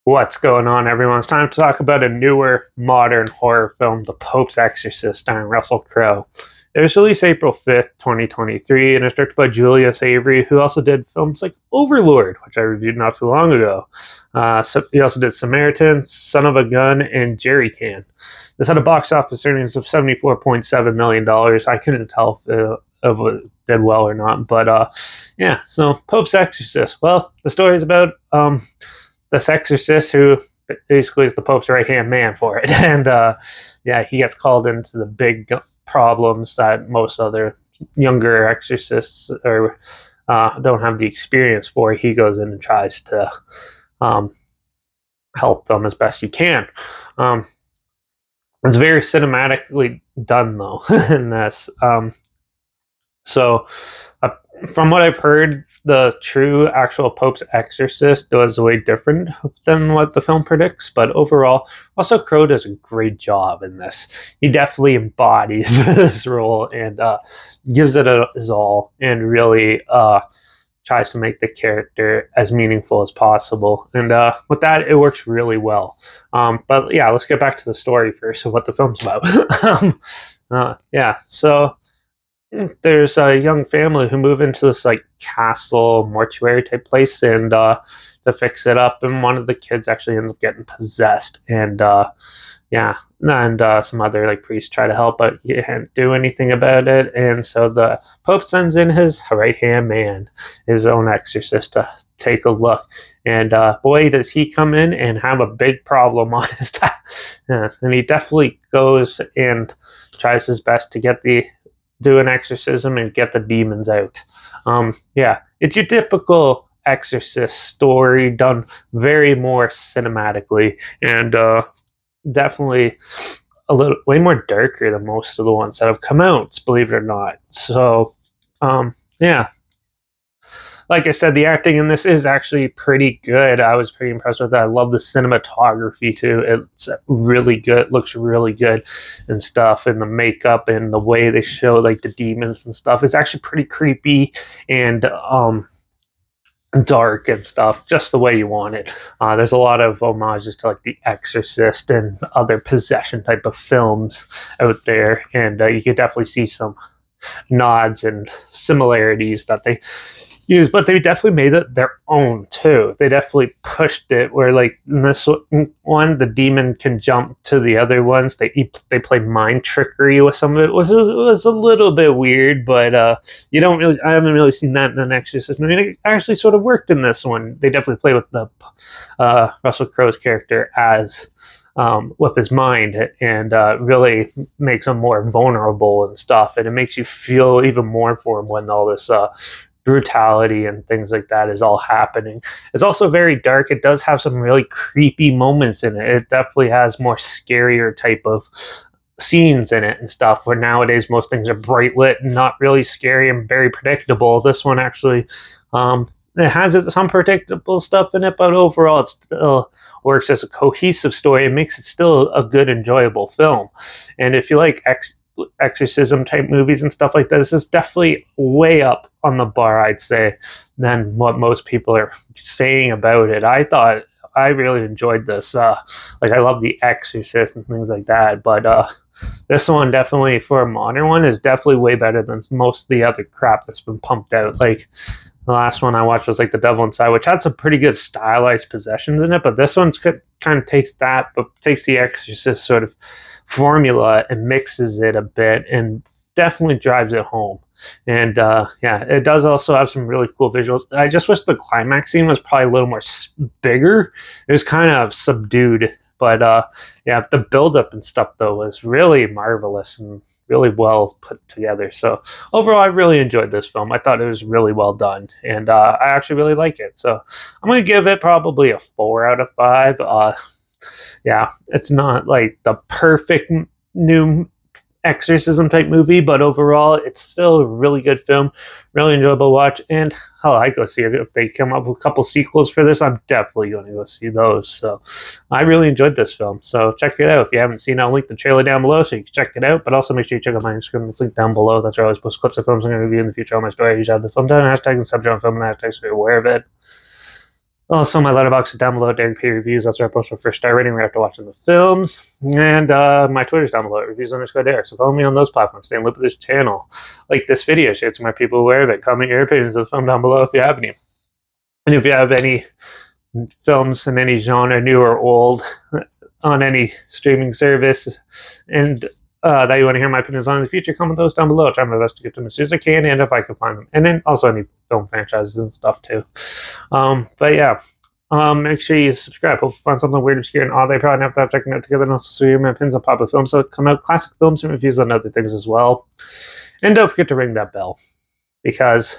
What's going on, everyone? It's time to talk about a newer modern horror film, The Pope's Exorcist, starring Russell Crowe. It was released April 5th, 2023, and it's directed by Julius Avery, who also did films like Overlord, which I reviewed not too long ago. So he also did Samaritan, Son of a Gun, and Jerry Can. This had a box office earnings of $74.7 million. I couldn't tell if it did well or not, but yeah, so Pope's Exorcist. Well, the story is about this exorcist who basically is the Pope's right hand man for it, and yeah, he gets called into the big problems that most other younger exorcists or don't have the experience for. He goes in and tries to um, help them as best he can. Um, it's very cinematically done though in this. So, uh, from what I've heard, the true actual Pope's Exorcist was way different than what the film predicts. But overall, also Crowe does a great job in this. He definitely embodies this role and gives it his all, and really tries to make the character as meaningful as possible. And with that, it works really well. But yeah, let's get back to the story first of what the film's about. Yeah, so there's a young family who move into this like castle mortuary type place and to fix it up, and one of the kids actually ends up getting possessed, and yeah, and some other like priests try to help, but he can't do anything about it, and so the Pope sends in his right hand man, his own exorcist, to take a look. And boy, does he come in and have a big problem on his time. Yeah, and he definitely goes and tries his best to get the do an exorcism and get the demons out. Yeah, it's your typical exorcist story done very more cinematically, and definitely a little way more darker than most of the ones that have come out, believe it or not. So yeah, like I said, the acting in this is actually pretty good. I was pretty impressed with that. I love the cinematography too. It's really good, looks really good and stuff. And the makeup and the way they show like the demons and stuff is actually pretty creepy and dark and stuff, just the way you want it. There's a lot of homages to like The Exorcist and other possession type of films out there, and you could definitely see some nods and similarities that they use, but they definitely made it their own too. They definitely pushed it where, like in this one, the demon can jump to the other ones. They play mind trickery with some of it. It was a little bit weird, but you don't really. I haven't really seen that in an Exorcist. I mean, it actually sort of worked in this one. They definitely play with the Russell Crowe's character as with his mind, and really makes him more vulnerable and stuff, and it makes you feel even more for him when all this brutality and things like that is all happening. It's also very dark. It does have some really creepy moments in it. It definitely has more scarier type of scenes in it and stuff, where nowadays most things are bright lit and not really scary and very predictable. This one actually it has some predictable stuff in it, but overall it still works as a cohesive story. It makes it still a good, enjoyable film. And if you like exorcism type movies and stuff like that, this is definitely way up on the bar, I'd say, than what most people are saying about it. I really enjoyed this. Like I love The Exorcist and things like that, but this one definitely, for a modern one, is definitely way better than most of the other crap that's been pumped out. Like the last one I watched was like The Devil Inside, which had some pretty good stylized possessions in it, but this one's kind of takes that, but takes the Exorcist sort of formula and mixes it a bit and definitely drives it home. And yeah, it does also have some really cool visuals. I just wish the climax scene was probably a little more bigger. It was kind of subdued, but yeah, the buildup and stuff though was really marvelous and really well put together. So overall, I really enjoyed this film. I thought it was really well done, and I actually really like it. So I'm gonna give it probably a 4 out of 5. Yeah, it's not like the perfect new exorcism type movie, but overall, it's still a really good film, really enjoyable watch. And hell, I go see it if they come up with a couple sequels for this. I'm definitely going to go see those. So I really enjoyed this film. So check it out if you haven't seen it. I'll link the trailer down below so you can check it out. But also make sure you check out my Instagram. It's linked down below. That's where I always post clips of films I'm going to review in the future. All my stories. I have the film time hashtag and subject on film and hashtag, so you're aware of it. Also, my Letterbox is down below. Daring P reviews. That's where I post my first star rating right after watching the films. And my Twitter's down below. Reviews_Derek. So follow me on those platforms. Stay in loop with this channel. Like this video. Share it to more people aware of it. Comment your opinions of the film down below if you have any. And if you have any films in any genre, new or old, on any streaming service, and that you want to hear my opinions on in the future, comment those down below. I'll try my best to get them as soon as I can, and if I can find them. And then also any film franchises and stuff too. But yeah, make sure you subscribe. Hope you find something weird, obscure, and odd they probably never thought of checking out together. And also see my opinions on popular films that come out, classic films, and reviews on other things as well. And don't forget to ring that bell, because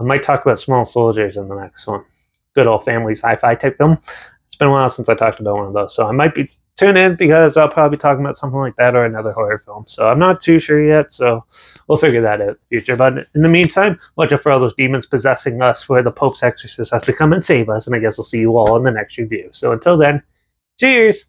I might talk about Small Soldiers in the next one. Good old family sci-fi type film. It's been a while since I talked about one of those, so I might be tuned in because I'll probably be talking about something like that or another horror film. So I'm not too sure yet, so we'll figure that out in the future. But in the meantime, watch out for all those demons possessing us where the Pope's exorcist has to come and save us, and I guess I'll see you all in the next review. So until then, cheers!